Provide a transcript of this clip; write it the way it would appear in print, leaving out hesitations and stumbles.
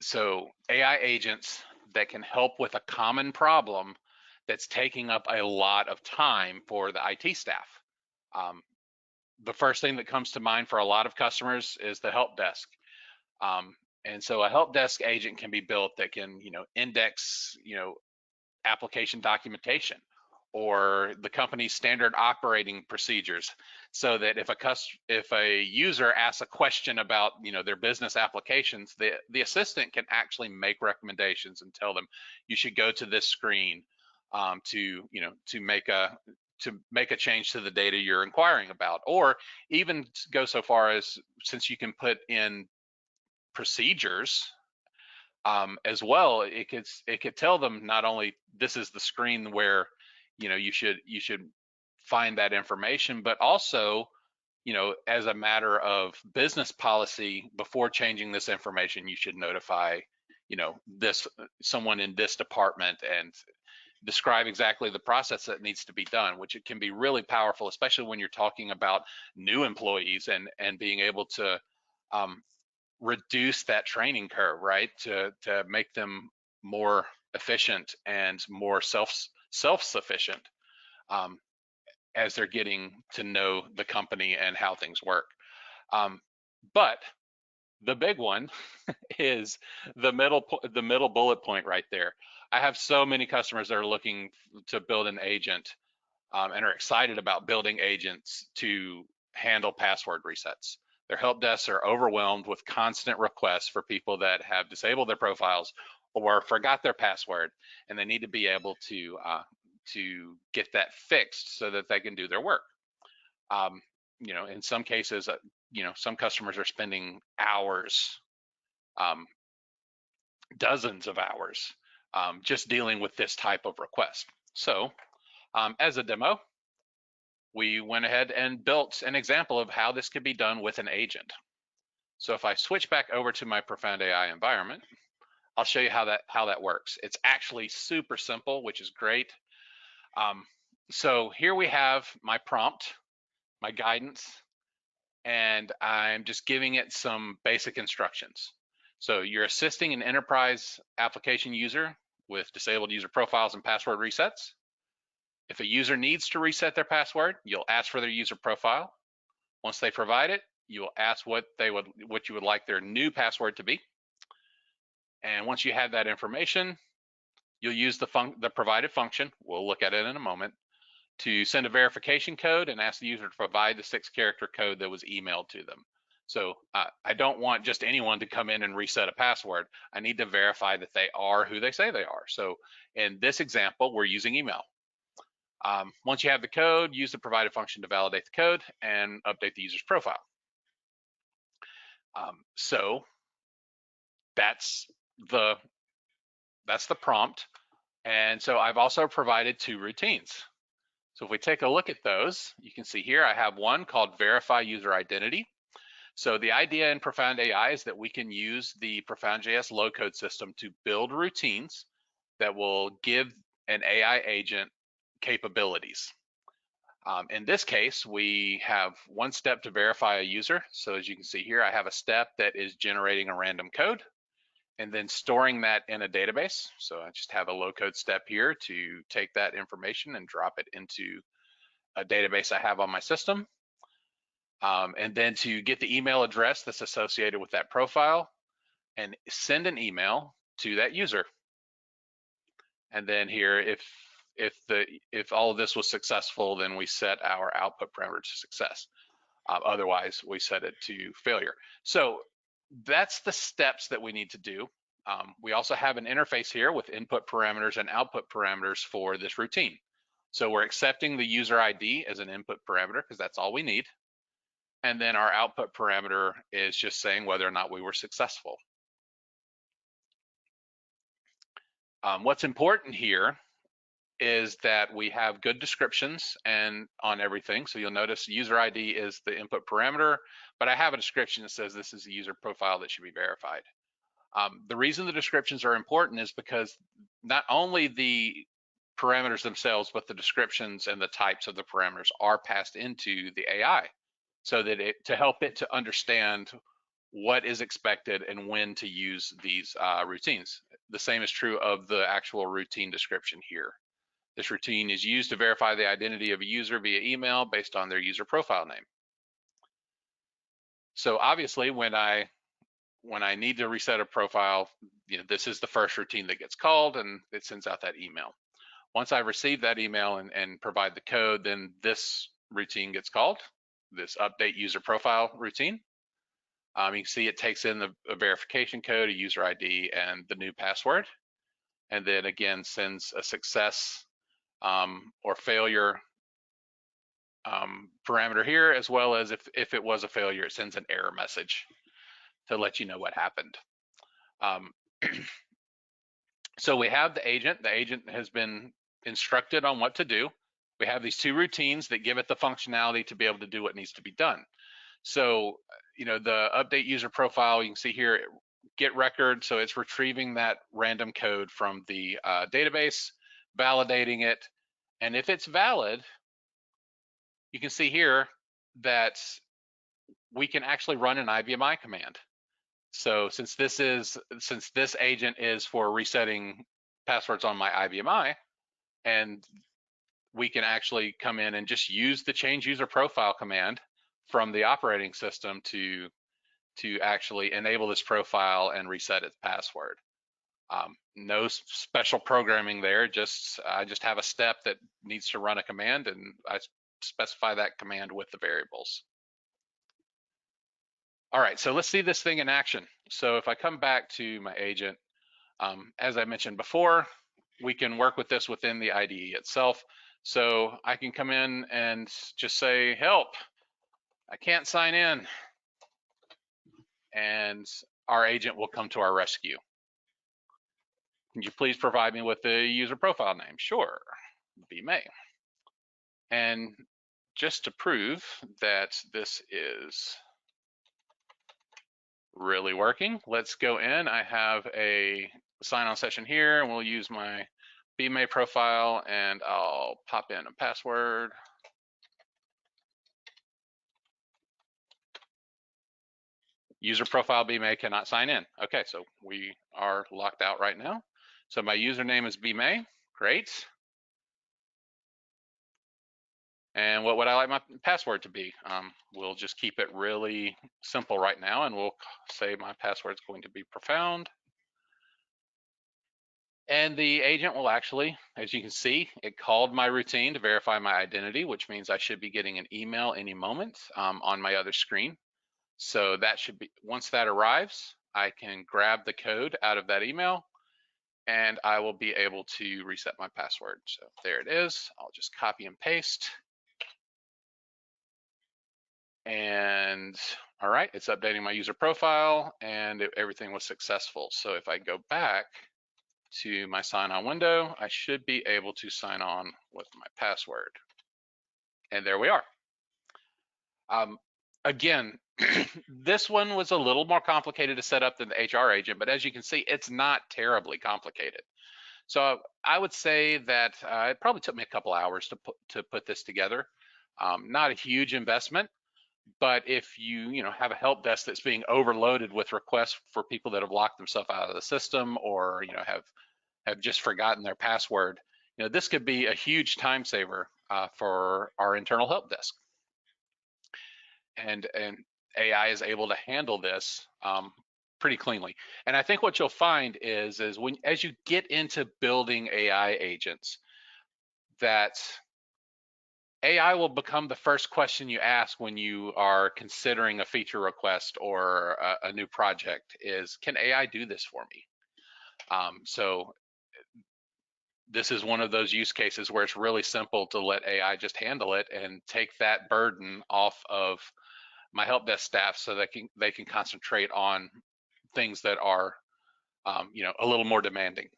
So AI agents that can help with a common problem that's taking up a lot of time for the IT staff. Um, the first thing that comes to mind for a lot of customers is the help desk. Um, and so a help desk agent can be built that can, index, application documentation or the company's standard operating procedures, so that if a user asks a question about their business applications, the assistant can actually make recommendations and tell them you should go to this screen, to make a change to the data you're inquiring about, or even go so far as, since you can put in procedures, as well, it could tell them not only this is the screen where you should find that information, but also, as a matter of business policy, before changing this information, you should notify this someone in this department and describe exactly the process that needs to be done, which it can be really powerful, especially when you're talking about new employees and being able to um, reduce that training curve, right? To make them more efficient and more self-sufficient, um, as they're getting to know the company and how things work. Um, but the big one is the middle bullet point right there. I have so many customers that are looking to build an agent, and are excited about building agents to handle password resets. Their help desks are overwhelmed with constant requests for people that have disabled their profiles or forgot their password, and they need to be able to get that fixed so that they can do their work. Um, in some cases, some customers are spending hours, um, dozens of hours, just dealing with this type of request. So, as a demo, we went ahead and built an example of how this could be done with an agent. So if I switch back over to my Profound AI environment, I'll show you how that works. It's actually super simple, which is great. Um, so here we have my prompt, my guidance, and I'm just giving it some basic instructions. So you're assisting an enterprise application user with disabled user profiles and password resets. If a user needs to reset their password, you'll ask for their user profile. Once they provide it, you will ask what you would like their new password to be. And once you have that information, you'll use the provided function, we'll look at it in a moment, to send a verification code and ask the user to provide the 6-character code that was emailed to them. So I don't want just anyone to come in and reset a password. I need to verify that they are who they say they are. So in this example, we're using email. Once you have the code, use the provided function to validate the code and update the user's profile. So that's the prompt. And so I've also provided 2 routines. So if we take a look at those, you can see here I have one called verify user identity. So the idea in Profound AI is that we can use the Profound.js low code system to build routines that will give an AI agent capabilities. In this case, we have one step to verify a user. So as you can see here, I have a step that is generating a random code and then storing that in a database. So I just have a low code step here to take that information and drop it into a database I have on my system. And then to get the email address that's associated with that profile and send an email to that user. And then here, if all of this was successful, then we set our output parameter to success. Otherwise, we set it to failure. So that's the steps that we need to do. We also have an interface here with input parameters and output parameters for this routine. So we're accepting the user ID as an input parameter because that's all we need. And then our output parameter is just saying whether or not we were successful. What's important here is that we have good descriptions and on everything. So you'll notice user ID is the input parameter, but I have a description that says this is the user profile that should be verified. The reason the descriptions are important is because not only the parameters themselves, but the descriptions and the types of the parameters are passed into the AI so that to help it to understand what is expected and when to use these routines. The same is true of the actual routine description here. This routine is used to verify the identity of a user via email based on their user profile name. So obviously when I need to reset a profile, this is the first routine that gets called and it sends out that email. Once I receive that email and provide the code, then this routine gets called, this update user profile routine. You can see it takes in a verification code, a user ID, and the new password, and then again sends a success or failure parameter here, as well as if it was a failure, it sends an error message to let you know what happened. So we have the agent. The agent has been instructed on what to do. We have these two routines that give it the functionality to be able to do what needs to be done. So, the update user profile, you can see here, get record. So it's retrieving that random code from the database, validating it. And if it's valid, you can see here that we can actually run an IBMI command. So since this agent is for resetting passwords on my IBMI, and we can actually come in and just use the change user profile command from the operating system to actually enable this profile and reset its password. No special programming there, I just have a step that needs to run a command, and I specify that command with the variables. All right, so let's see this thing in action. So if I come back to my agent, as I mentioned before, we can work with this within the IDE itself. So I can come in and just say, help, I can't sign in. And our agent will come to our rescue. Can you please provide me with the user profile name? Sure, B May. And just to prove that this is really working, let's go in. I have a sign-on session here, and we'll use my B May profile, and I'll pop in a password. User profile B May cannot sign in. Okay, so we are locked out right now. So my username is B May. Great. And what would I like my password to be? We'll just keep it really simple right now, and we'll say my password is going to be profound. And the agent will actually, as you can see, it called my routine to verify my identity, which means I should be getting an email any moment on my other screen. So that should be, once that arrives, I can grab the code out of that email and I will be able to reset my password. So there it is. I'll just copy and paste. And all right, it's updating my user profile and everything was successful. So if I go back to my sign-on window, I should be able to sign on with my password. And there we are. Again, this one was a little more complicated to set up than the HR agent, but as you can see, it's not terribly complicated. So I would say that it probably took me a couple hours to put this together. Not a huge investment, but if you have a help desk that's being overloaded with requests for people that have locked themselves out of the system or have just forgotten their password, this could be a huge time saver for our internal help desk. And AI is able to handle this pretty cleanly. And I think what you'll find is as you get into building AI agents, that AI will become the first question you ask when you are considering a feature request or a new project is, can AI do this for me? So this is one of those use cases where it's really simple to let AI just handle it and take that burden off of my help desk staff so that they can concentrate on things that are a little more demanding.